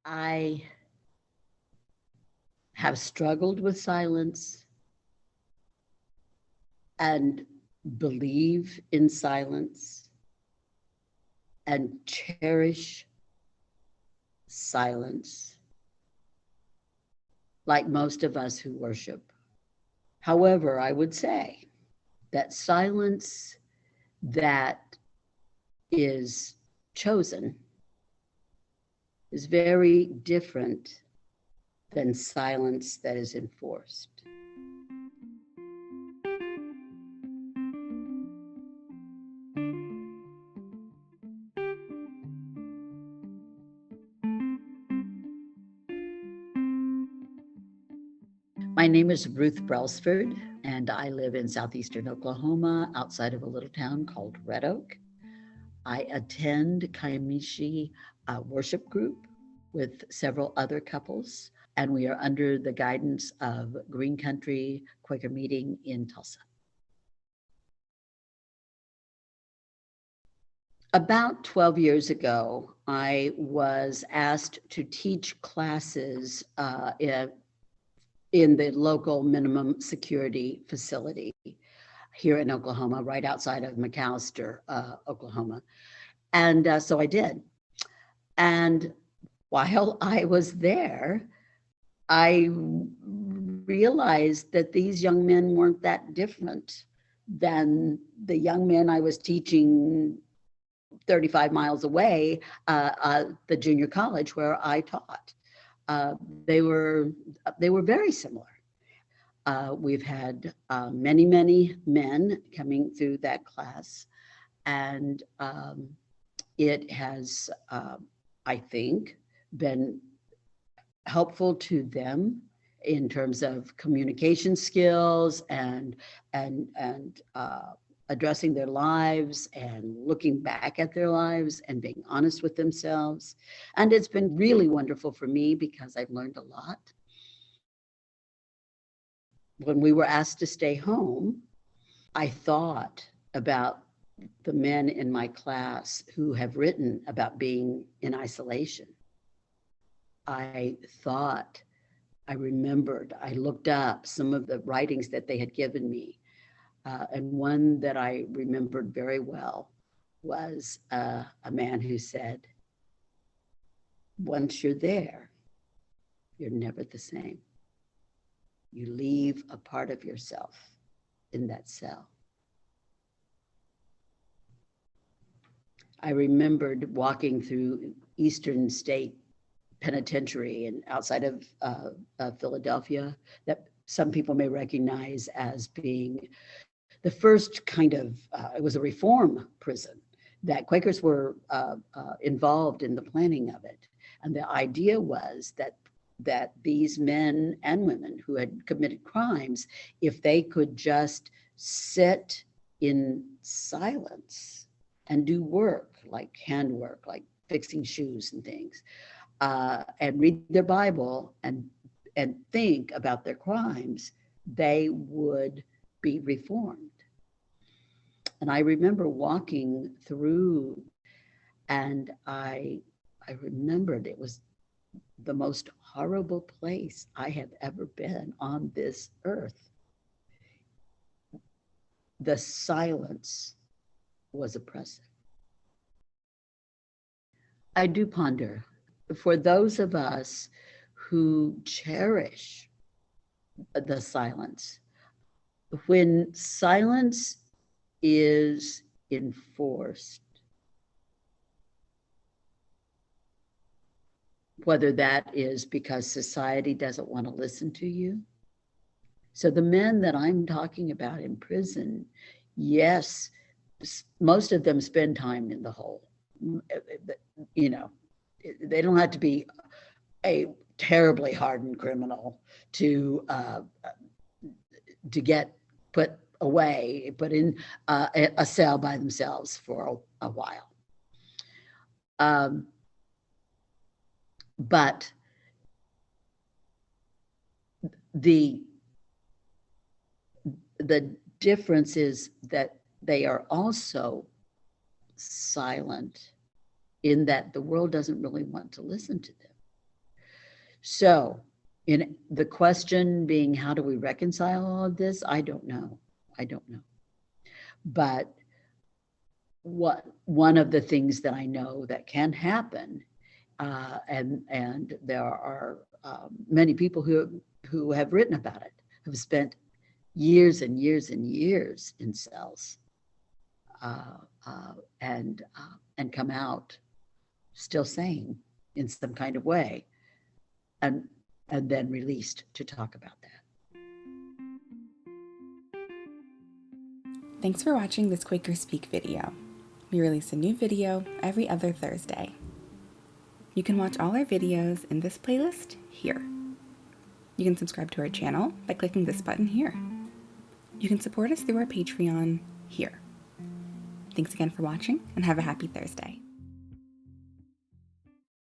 I have struggled with silence and believe in silence and cherish silence like most of us who worship. However, I would say that silence that is chosen is very different than silence that is enforced. My name is Ruth Brelsford, and I live in southeastern Oklahoma, outside of a little town called Red Oak. I attend Kiamichi Worship Group with several other couples, and we are under the guidance of Green Country Quaker Meeting in Tulsa. About 12 years ago, I was asked to teach classes in the local minimum security facility here in Oklahoma, right outside of Mcalester, Oklahoma. And so I did. And while I was there, I realized that these young men weren't that different than the young men I was teaching 35 miles away, the junior college where I taught. They were very similar. We've had many men coming through that class, and it has, I think, been helpful to them in terms of communication skills and addressing their lives and looking back at their lives and being honest with themselves. And it's been really wonderful for me because I've learned a lot. When we were asked to stay home, I thought about the men in my class who have written about being in isolation. I remembered, I looked up some of the writings that they had given me. And one that I remembered very well was a man who said, once you're there, you're never the same. You leave a part of yourself in that cell. I remembered walking through Eastern State Penitentiary and outside of Philadelphia, that some people may recognize as being the first kind of, it was a reform prison, that Quakers were involved in the planning of it. And the idea was that these men and women who had committed crimes, if they could just sit in silence and do work, like handwork, like fixing shoes and things, and read their Bible and think about their crimes, they would be reformed. And I remember walking through, and I remembered it was the most horrible place I have ever been on this earth. The silence was oppressive. I do ponder, for those of us who cherish the silence, when silence is enforced, whether that is because society doesn't want to listen to you. So the men that I'm talking about in prison, yes, most of them spend time in the hole. You know, they don't have to be a terribly hardened criminal to get put away, put in a cell by themselves for a while. But the difference is that they are also silent in that the world doesn't really want to listen to them. So in the question being, how do we reconcile all of this? I don't know. But one of the things that I know that can happen, and there are many people who have written about it, have spent years and years and years in cells, and come out still sane in some kind of way, and then released to talk about that. Thanks for watching this QuakerSpeak video. We release a new video every other Thursday. You can watch all our videos in this playlist here. You can subscribe to our channel by clicking this button here. You can support us through our Patreon here. Thanks again for watching, and have a happy Thursday.